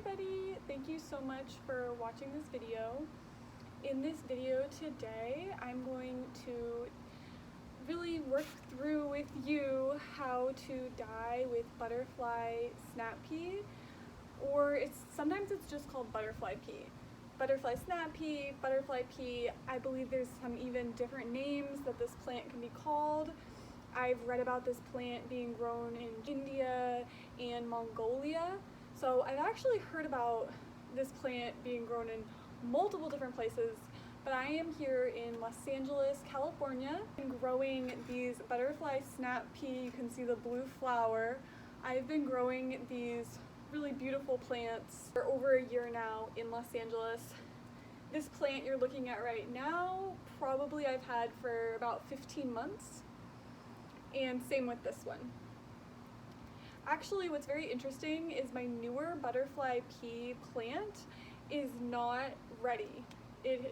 everybody! Thank you so much for watching this video. In this video today, I'm going to really work through with you how to dye with butterfly snap pea, or sometimes it's just called butterfly pea. Butterfly snap pea, butterfly pea, I believe there's some even different names that this plant can be called. I've read about this plant being grown in India and Mongolia. So I've actually heard about this plant being grown in multiple different places, but I am here in Los Angeles, California, and growing these butterfly snap pea. You can see the blue flower. I've been growing these really beautiful plants for over a year now in Los Angeles. This plant you're looking at right now, probably I've had for about 15 months, and same with this one. Actually, what's very interesting is my newer butterfly pea plant is not ready. It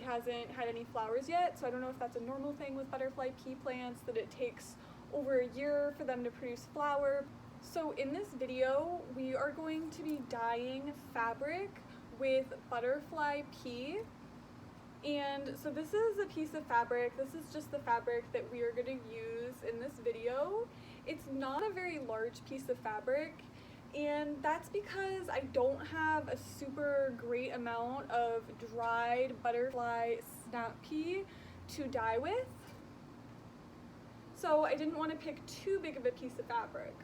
hasn't had any flowers yet, so I don't know if that's a normal thing with butterfly pea plants, that it takes over a year for them to produce flower. So in this video, we are going to be dyeing fabric with butterfly pea. And so this is a piece of fabric. This is just the fabric that we are going to use in this video. It's not a very large piece of fabric, and that's because I don't have a super great amount of dried butterfly snap pea to dye with. So I didn't want to pick too big of a piece of fabric.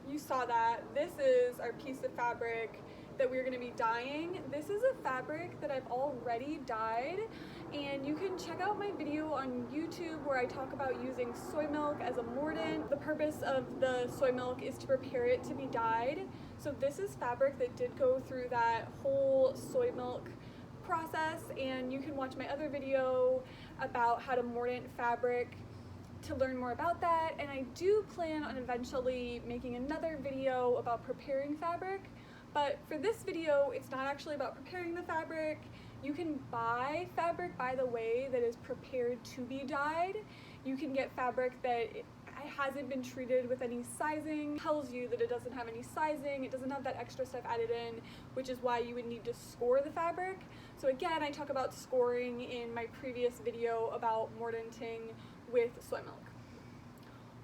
You saw that. This is our piece of fabric that we're going to be dyeing. This is a fabric that I've already dyed, and you can check out my video on YouTube where I talk about using soy milk as a mordant. The purpose of the soy milk is to prepare it to be dyed. So this is fabric that did go through that whole soy milk process, and you can watch my other video about how to mordant fabric to learn more about that. And I do plan on eventually making another video about preparing fabric. But for this video, it's not actually about preparing the fabric. You can buy fabric, by the way, that is prepared to be dyed. You can get fabric that hasn't been treated with any sizing, tells you that it doesn't have any sizing, it doesn't have that extra stuff added in, which is why you would need to score the fabric. So again, I talk about scoring in my previous video about mordanting with soy milk,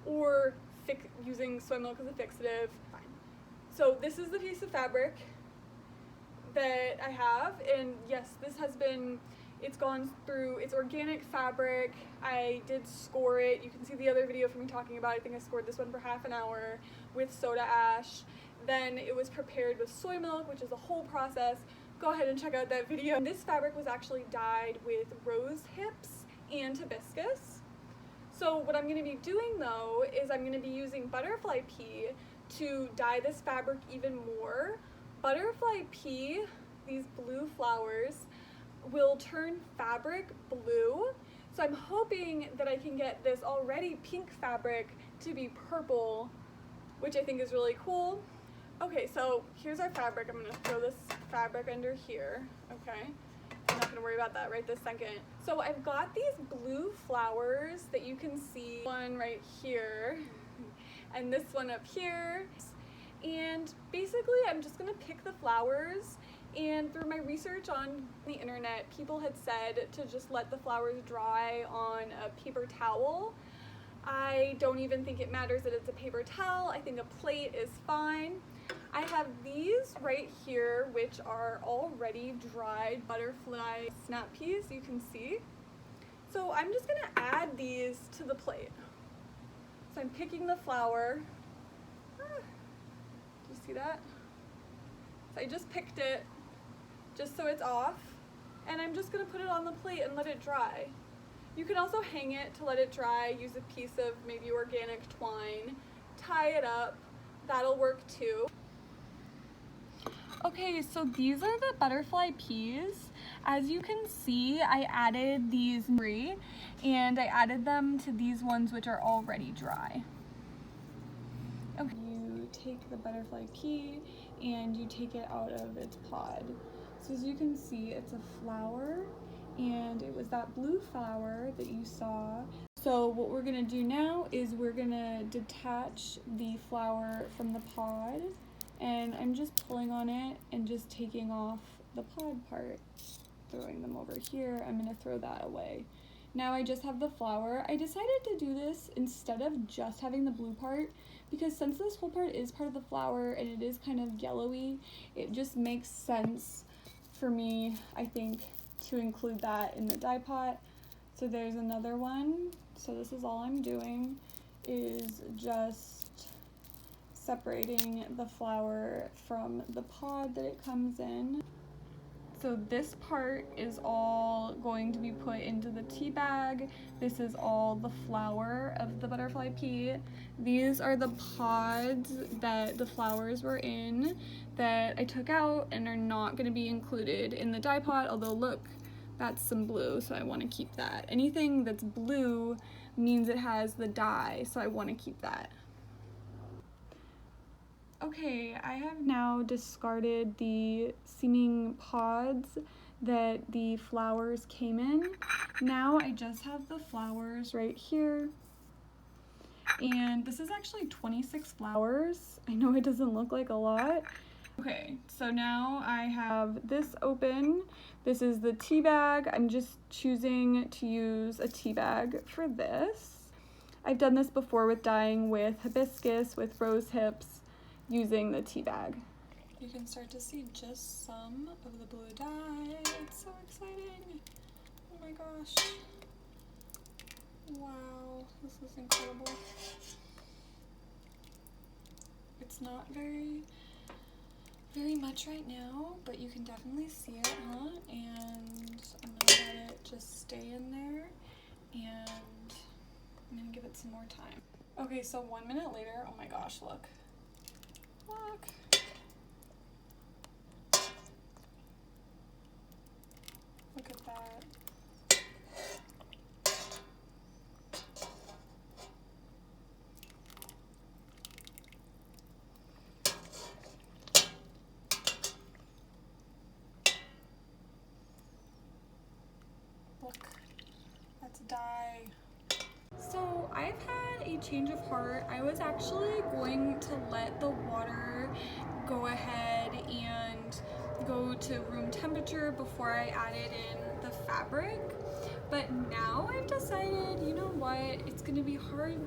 or using soy milk as a fixative. So this is the piece of fabric that I have, and yes, it's gone through, it's organic fabric. I did score it. You can see the other video from me talking about it. I think I scored this one for half an hour with soda ash. Then it was prepared with soy milk, which is a whole process. Go ahead and check out that video. This fabric was actually dyed with rose hips and hibiscus. So what I'm going to be doing though is I'm going to be using butterfly pea to dye this fabric even more. Butterfly pea, these blue flowers, will turn fabric blue. So I'm hoping that I can get this already pink fabric to be purple, which I think is really cool. Okay, so here's our fabric. I'm gonna throw this fabric under here, okay? I'm not gonna worry about that right this second. So I've got these blue flowers that you can see, one right here, and this one up here. And basically I'm just gonna pick the flowers, and through my research on the internet, people had said to just let the flowers dry on a paper towel. I don't even think it matters that it's a paper towel. I think a plate is fine. I have these right here, which are already dried butterfly snap peas, you can see. So I'm just gonna add these to the plate. So I'm picking the flower. Do you see that? So I just picked it, just so it's off, and I'm just gonna put it on the plate and let it dry. You can also hang it to let it dry, use a piece of maybe organic twine, tie it up, that'll work too. Okay, so these are the butterfly peas. As you can see, I added these three, and I added them to these ones which are already dry. Okay. You take the butterfly pea and you take it out of its pod. So as you can see, it's a flower, and it was that blue flower that you saw. So what we're gonna do now is we're gonna detach the flower from the pod, and I'm just pulling on it and just taking off the pod part, throwing them over here. I'm gonna throw that away. Now I just have the flower. I decided to do this instead of just having the blue part because since this whole part is part of the flower and it is kind of yellowy, it just makes sense for me, I think, to include that in the dye pot. So there's another one. So this is all I'm doing is just separating the flower from the pod that it comes in. So this part is all going to be put into the tea bag. This is all the flower of the butterfly pea. These are the pods that the flowers were in that I took out and are not going to be included in the dye pot, although look, that's some blue, so I want to keep that. Anything that's blue means it has the dye, so I want to keep that. Okay, I have now discarded the seeming pods that the flowers came in. Now I just have the flowers right here. And this is actually 26 flowers. I know it doesn't look like a lot. Okay, so now I have this open. This is the tea bag. I'm just choosing to use a tea bag for this. I've done this before with dyeing with hibiscus, with rose hips, using the tea bag. You can start to see just some of the blue dye. It's so exciting. Oh my gosh. Wow, this is incredible. It's not very much right now, but you can definitely see it, huh? And I'm gonna let it just stay in there, and I'm gonna give it some more time. Okay, so 1 minute later, oh my gosh, look. Look. Look at that. Look, that's dye. So I've had a change of heart. I was actually going to let the water go ahead and go to room temperature before I added in the fabric. But now I've decided, you know what, it's gonna be hard.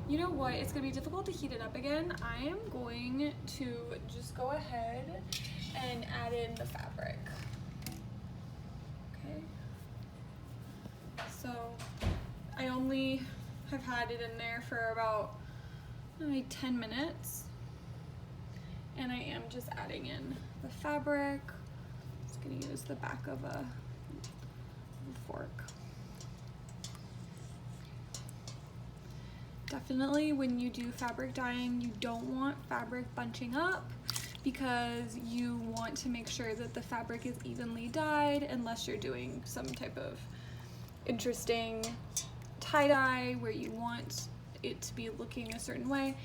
You know what, it's gonna be difficult to heat it up again. I am going to just go ahead and add in the fabric. Okay. So I only have had it in there for about maybe 10 minutes. And I am just adding in the fabric. Just gonna use the back of a fork. Definitely when you do fabric dyeing, you don't want fabric bunching up because you want to make sure that the fabric is evenly dyed unless you're doing some type of interesting tie-dye where you want it to be looking a certain way.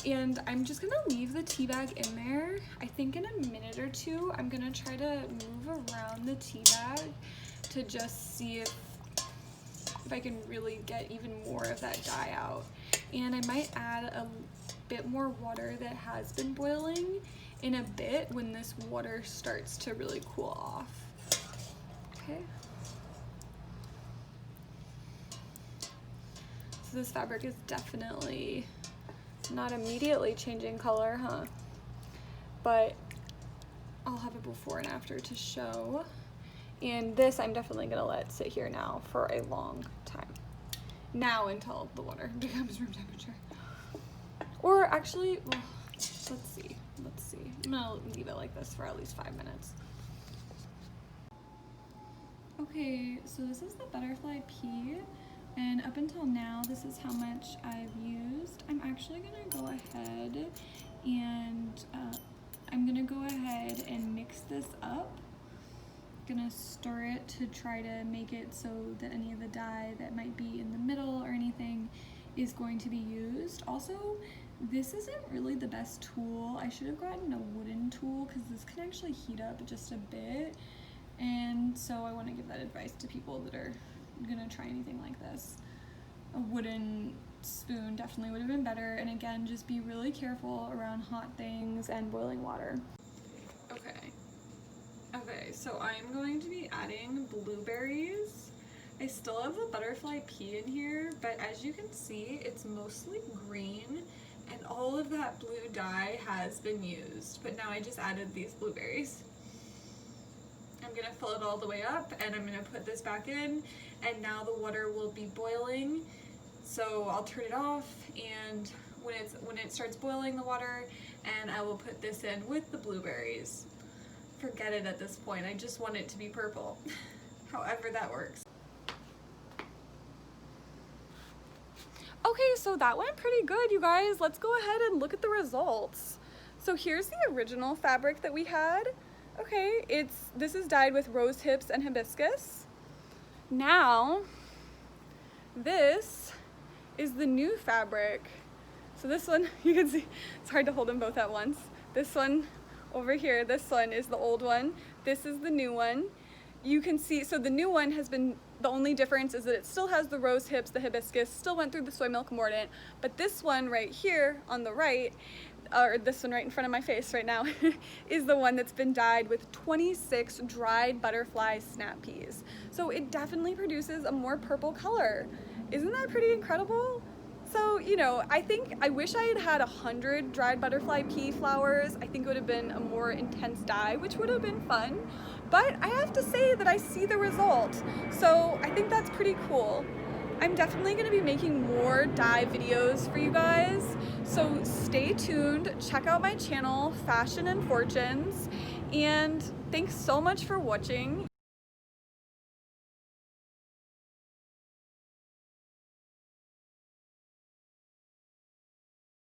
And I'm just gonna leave the tea bag in there. I think in a minute or two, I'm gonna try to move around the tea bag to just see if I can really get even more of that dye out. And I might add a bit more water that has been boiling in a bit when this water starts to really cool off. Okay. So this fabric is definitely not immediately changing color, huh? But I'll have a before and after to show. And this I'm definitely gonna let sit here now for a long time. Now until the water becomes room temperature. Or actually, well, let's see. I'm gonna leave it like this for at least 5 minutes. Okay, so this is the butterfly pea. And up until now, this is how much I've used. I'm actually gonna go ahead and mix this up. Gonna stir it to try to make it so that any of the dye that might be in the middle or anything is going to be used. Also, this isn't really the best tool. I should have gotten a wooden tool because this can actually heat up just a bit. And so I want to give that advice to people that are gonna try anything like this. A wooden spoon definitely would have been better, and again, just be really careful around hot things and boiling water. Okay, so I'm going to be adding blueberries. I still have the butterfly pea in here, but as you can see, it's mostly green, and all of that blue dye has been used, but now I just added these blueberries. I'm gonna fill it all the way up, and I'm gonna put this back in, and now the water will be boiling. So I'll turn it off, and when it starts boiling, the water, and I will put this in with the blueberries. Forget it at this point, I just want it to be purple. However that works. Okay, so that went pretty good, you guys. Let's go ahead and look at the results. So here's the original fabric that we had. Okay, this is dyed with rose hips and hibiscus. Now, this is the new fabric. So this one, you can see, it's hard to hold them both at once. This one over here, this one is the old one. This is the new one. You can see, so the new one has been, the only difference is that it still has the rose hips, the hibiscus, still went through the soy milk mordant, but this one right here on the right, or this one right in front of my face right now, is the one that's been dyed with 26 dried butterfly snap peas. So it definitely produces a more purple color. Isn't that pretty incredible? So, you know, I wish I had had 100 dried butterfly pea flowers. I think it would have been a more intense dye, which would have been fun. But I have to say that I see the result. So I think that's pretty cool. I'm definitely gonna be making more dye videos for you guys. So stay tuned, check out my channel, Fashion and Fortunes. And thanks so much for watching.